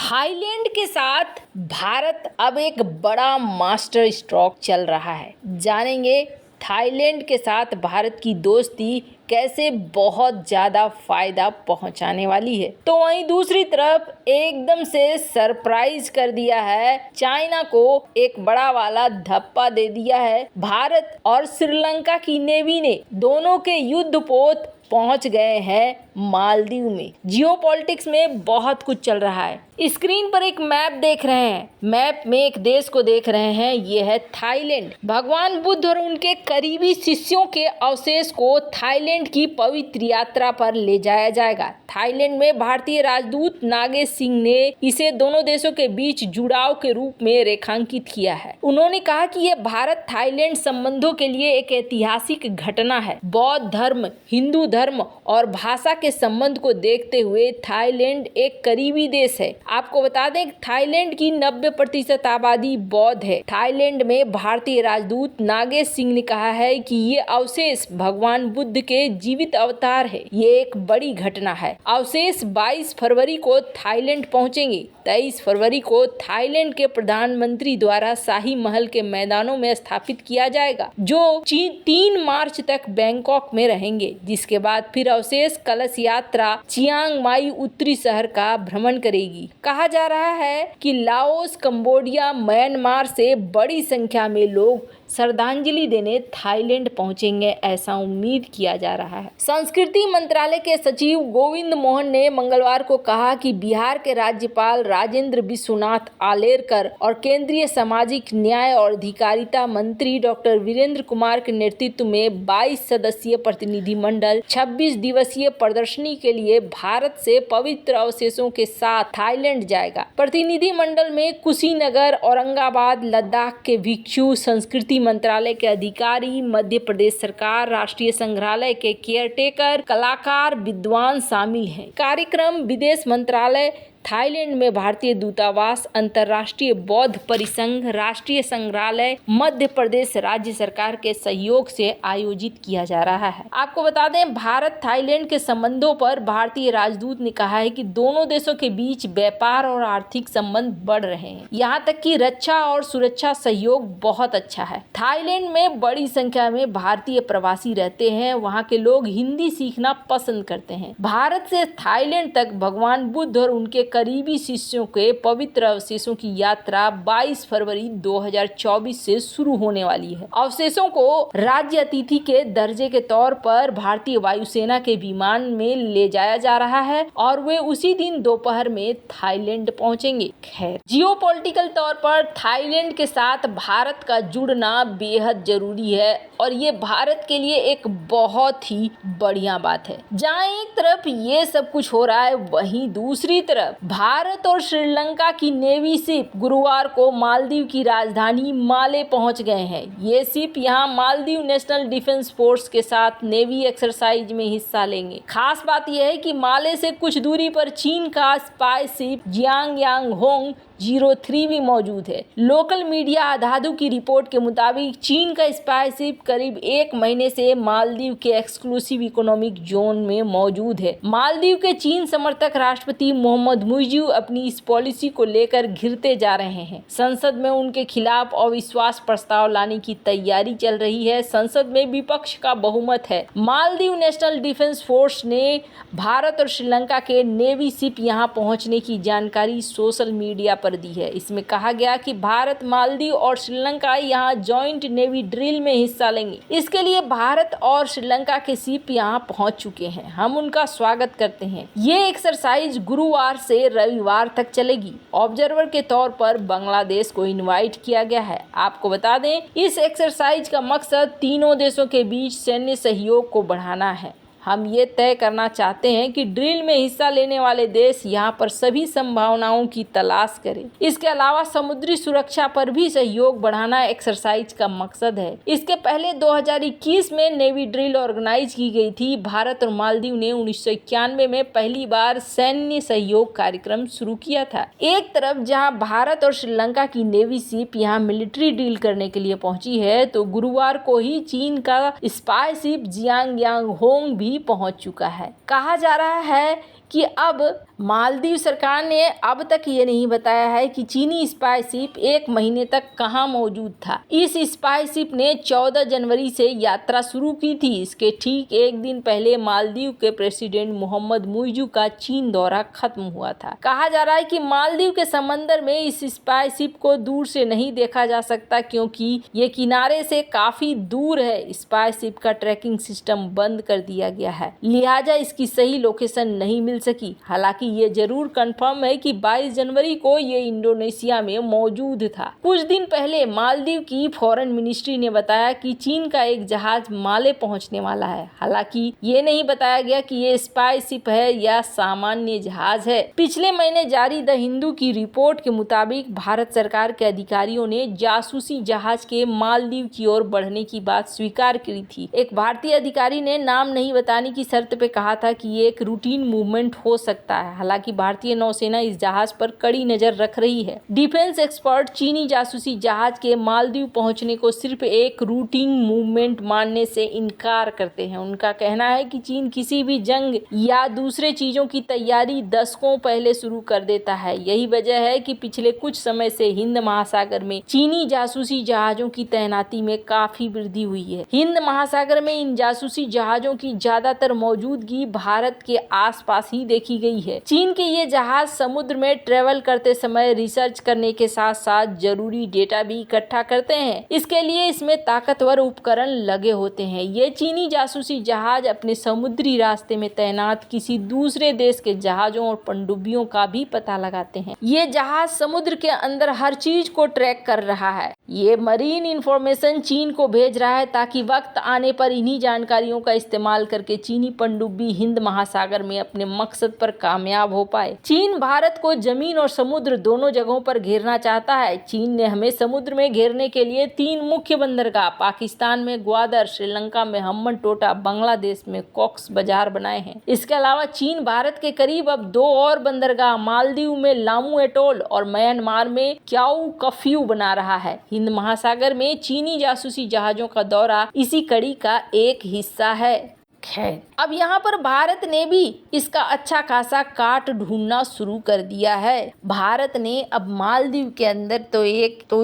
Thailand के साथ भारत अब एक बड़ा मास्टर स्ट्रोक चल रहा है। जानेंगे थाईलैंड के साथ भारत की दोस्ती कैसे बहुत ज़्यादा फायदा पहुंचाने वाली है। तो वहीं दूसरी तरफ एकदम से सरप्राइज कर दिया है, चाइना को एक बड़ा वाला धप्पा दे दिया है। भारत और श्रीलंका की नेवी ने दोनों के युद्धपोत पहुंच गए हैं मालदीव में। जियोपॉलिटिक्स में बहुत कुछ चल रहा है। स्क्रीन पर एक मैप देख रहे हैं, मैप में एक देश को देख रहे हैं, ये है थाईलैंड। भगवान बुद्ध और उनके करीबी शिष्यों के अवशेष को थाईलैंड की पवित्र यात्रा पर ले जाया जाएगा। थाईलैंड में भारतीय राजदूत नागेश सिंह ने इसे दोनों देशों के बीच जुड़ाव के रूप में रेखांकित किया है। उन्होंने कहा कि यह भारत थाईलैंड संबंधों के लिए एक ऐतिहासिक घटना है। बौद्ध धर्म, हिंदू धर्म और भाषा के संबंध को देखते हुए थाईलैंड एक करीबी देश है। आपको बता दें थाईलैंड की 90% आबादी बौद्ध है। थाईलैंड में भारतीय राजदूत नागेश सिंह ने कहा है कि ये अवशेष भगवान बुद्ध के जीवित अवतार है। ये एक बड़ी घटना है। अवशेष 22 फरवरी को थाईलैंड पहुंचेंगे। 23 फरवरी को थाईलैंड के प्रधानमंत्री द्वारा शाही महल के मैदानों में स्थापित किया जाएगा, जो 3 मार्च तक बैंकॉक में रहेंगे, जिसके बाद फिर अवशेष कलश यात्रा चियांग माई उत्तरी शहर का भ्रमण करेगी। कहा जा रहा है कि लाओस, कंबोडिया, म्यांमार से बड़ी संख्या में लोग श्रद्धांजलि देने थाईलैंड पहुंचेंगे, ऐसा उम्मीद किया जा रहा है। संस्कृति मंत्रालय के सचिव गोविंद मोहन ने मंगलवार को कहा कि बिहार के राज्यपाल राजेंद्र विश्वनाथ आलेरकर और केंद्रीय सामाजिक न्याय और अधिकारिता मंत्री डॉक्टर वीरेंद्र कुमार के नेतृत्व में 22 सदस्यीय प्रतिनिधिमंडल 26 दिवसीय प्रदर्शनी के लिए भारत से पवित्र अवशेषों के साथ थाईलैंड जाएगा। प्रतिनिधिमंडल में कुशीनगर, औरंगाबाद, लद्दाख के भिक्षु, संस्कृति मंत्रालय के अधिकारी, मध्य प्रदेश सरकार, राष्ट्रीय संग्रहालय के केयरटेकर, कलाकार, विद्वान शामिल हैं। कार्यक्रम विदेश मंत्रालय, थाईलैंड में भारतीय दूतावास, अंतर्राष्ट्रीय बौद्ध परिसंघ, राष्ट्रीय संग्रहालय, मध्य प्रदेश राज्य सरकार के सहयोग से आयोजित किया जा रहा है। आपको बता दें भारत थाईलैंड के संबंधों पर भारतीय राजदूत ने कहा है कि दोनों देशों के बीच व्यापार और आर्थिक संबंध बढ़ रहे हैं। यहाँ तक कि रक्षा और सुरक्षा सहयोग बहुत अच्छा है। थाईलैंड में बड़ी संख्या में भारतीय प्रवासी रहते हैं। वहाँ के लोग हिंदी सीखना पसंद करते हैं। भारत से थाईलैंड तक भगवान बुद्ध और उनके करीबी शिष्यों के पवित्र अवशेषों की यात्रा 22 फरवरी 2024 से शुरू होने वाली है। अवशेषों को राज्य अतिथि के दर्जे के तौर पर भारतीय वायुसेना के विमान में ले जाया जा रहा है और वे उसी दिन दोपहर में थाईलैंड पहुंचेंगे। खैर, जियोपॉलिटिकल तौर पर थाईलैंड के साथ भारत का जुड़ना बेहद जरूरी है और ये भारत के लिए एक बहुत ही बढ़िया बात है। जहाँ एक तरफ ये सब कुछ हो रहा है, वहीं दूसरी तरफ भारत और श्रीलंका की नेवी शिप गुरुवार को मालदीव की राजधानी माले पहुंच गए हैं। ये शिप यहां मालदीव नेशनल डिफेंस फोर्स के साथ नेवी एक्सरसाइज में हिस्सा लेंगे। खास बात यह है कि माले से कुछ दूरी पर चीन का स्पाई शिप जियांग होंग 03 भी मौजूद है। लोकल मीडिया आधाधु की रिपोर्ट के मुताबिक चीन का स्पाई शिप करीब 1 महीने से मालदीव के एक्सक्लूसिव इकोनॉमिक जोन में मौजूद है। मालदीव के चीन समर्थक राष्ट्रपति मोहम्मद मुइज़ अपनी इस पॉलिसी को लेकर घिरते जा रहे हैं। संसद में उनके खिलाफ अविश्वास प्रस्ताव लाने की तैयारी चल रही है। संसद में विपक्ष का बहुमत है। मालदीव नेशनल डिफेंस फोर्स ने भारत और श्रीलंका के नेवी शिप यहाँ पहुँचने की जानकारी सोशल मीडिया पर दी है। इसमें कहा गया कि भारत, मालदीव और श्रीलंका यहाँ जॉइंट नेवी ड्रिल में हिस्सा लेंगे। इसके लिए भारत और श्रीलंका के शिप यहाँ पहुंच चुके हैं। हम उनका स्वागत करते हैं। ये एक्सरसाइज गुरुवार से रविवार तक चलेगी। ऑब्जर्वर के तौर पर बांग्लादेश को इनवाइट किया गया है। आपको बता दें इस एक्सरसाइज का मकसद तीनों देशों के बीच सैन्य सहयोग को बढ़ाना है। हम ये तय करना चाहते हैं कि ड्रिल में हिस्सा लेने वाले देश यहाँ पर सभी संभावनाओं की तलाश करें। इसके अलावा समुद्री सुरक्षा पर भी सहयोग बढ़ाना एक्सरसाइज का मकसद है। इसके पहले 2021 में नेवी ड्रिल ऑर्गेनाइज की गई थी। भारत और मालदीव ने 1991 में पहली बार सैन्य सहयोग कार्यक्रम शुरू किया था। एक तरफ जहाँ भारत और श्रीलंका की नेवी शिप यहाँ मिलिट्री ड्रिल करने के लिए पहुंची है, तो गुरुवार को ही चीन का स्पाई शिप जियांग होंग भी पहुंच चुका है। कहा जा रहा है कि अब मालदीव सरकार ने अब तक ये नहीं बताया है कि चीनी स्पाई शिप 1 महीने तक कहां मौजूद था। इस स्पाई शिप ने 14 जनवरी से यात्रा शुरू की थी। इसके ठीक एक दिन पहले मालदीव के प्रेसिडेंट मोहम्मद मुइज़ू का चीन दौरा खत्म हुआ था। कहा जा रहा है कि मालदीव के समंदर में इस स्पाई शिप को दूर से नहीं देखा जा सकता क्योंकि ये किनारे से काफी दूर है। स्पाई शिप का ट्रैकिंग सिस्टम बंद कर दिया गया है, लिहाजा इसकी सही लोकेशन नहीं मिल सकी। हालांकि ये जरूर कंफर्म है कि 22 जनवरी को ये इंडोनेशिया में मौजूद था। कुछ दिन पहले मालदीव की फॉरेन मिनिस्ट्री ने बताया कि चीन का एक जहाज माले पहुंचने वाला है। हालांकि ये नहीं बताया गया कि ये स्पाई शिप है या सामान्य जहाज है। पिछले महीने जारी द हिंदू की रिपोर्ट के मुताबिक भारत सरकार के अधिकारियों ने जासूसी जहाज के मालदीव की ओर बढ़ने की बात स्वीकार की थी। एक भारतीय अधिकारी ने नाम नहीं बताने की शर्त पे कहा था कि ये एक रूटीन मूवमेंट हो सकता है। हालांकि भारतीय नौसेना इस जहाज पर कड़ी नजर रख रही है। डिफेंस एक्सपर्ट चीनी जासूसी जहाज के मालदीव पहुंचने को सिर्फ एक रूटीन मूवमेंट मानने से इनकार करते हैं। उनका कहना है कि चीन किसी भी जंग या दूसरे चीजों की तैयारी दशकों पहले शुरू कर देता है। यही वजह है कि पिछले कुछ समय से हिंद महासागर में चीनी जासूसी जहाजों की तैनाती में काफी वृद्धि हुई है। हिंद महासागर में इन जासूसी जहाजों की ज्यादातर मौजूदगी भारत के आसपास ही देखी गई है। चीन के ये जहाज समुद्र में ट्रेवल करते समय रिसर्च करने के साथ साथ जरूरी डेटा भी इकट्ठा करते हैं। इसके लिए इसमें ताकतवर उपकरण लगे होते हैं। ये चीनी जासूसी जहाज अपने समुद्री रास्ते में तैनात किसी दूसरे देश के जहाजों और पनडुब्बियों का भी पता लगाते हैं। ये जहाज समुद्र के अंदर हर चीज को ट्रैक कर रहा है। ये मरीन इंफॉर्मेशन चीन को भेज रहा है ताकि वक्त आने पर इन्हीं जानकारियों का इस्तेमाल करके चीनी पनडुब्बी हिंद महासागर में अपने मकसद पर कामयाब हो पाए। चीन भारत को जमीन और समुद्र दोनों जगहों पर घेरना चाहता है। चीन ने हमें समुद्र में घेरने के लिए 3 मुख्य बंदरगाह पाकिस्तान में ग्वादर, श्रीलंका में हम्बनटोटा, बांग्लादेश में कॉक्स बाजार बनाए हैं। इसके अलावा चीन भारत के करीब अब 2 और बंदरगाह मालदीव में लामू एटोल और म्यांमार में क्याऊ कफ्यू बना रहा है। हिंद महासागर में चीनी जासूसी जहाजों का दौरा इसी कड़ी का एक हिस्सा है। खैर, अब यहाँ पर भारत ने भी इसका अच्छा खासा काट ढूंढना शुरू कर दिया है। भारत ने अब मालदीव के अंदर तो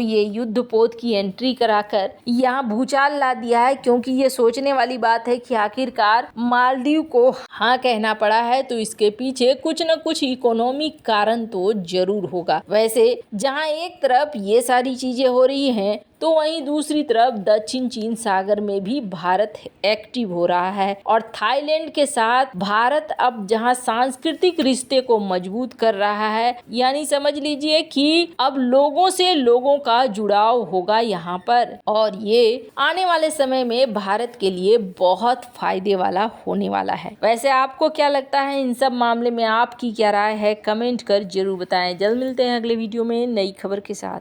ये युद्धपोत की एंट्री कराकर यहाँ भूचाल ला दिया है, क्योंकि ये सोचने वाली बात है कि आखिरकार मालदीव को हाँ कहना पड़ा है तो इसके पीछे कुछ न कुछ इकोनॉमिक कारण तो जरूर होगा। वैसे जहाँ एक तरफ ये सारी चीजें हो रही हैं तो वहीं दूसरी तरफ दक्षिण चीन सागर में भी भारत एक्टिव हो रहा है और थाईलैंड के साथ भारत अब जहां सांस्कृतिक रिश्ते को मजबूत कर रहा है, यानी समझ लीजिए कि अब लोगों से लोगों का जुड़ाव होगा यहाँ पर, और ये आने वाले समय में भारत के लिए बहुत फायदे वाला होने वाला है। वैसे आपको क्या लगता है इन सब मामले में, आपकी क्या राय है? कमेंट कर जरूर बताएं। जल्द मिलते हैं अगले वीडियो में नई खबर के साथ।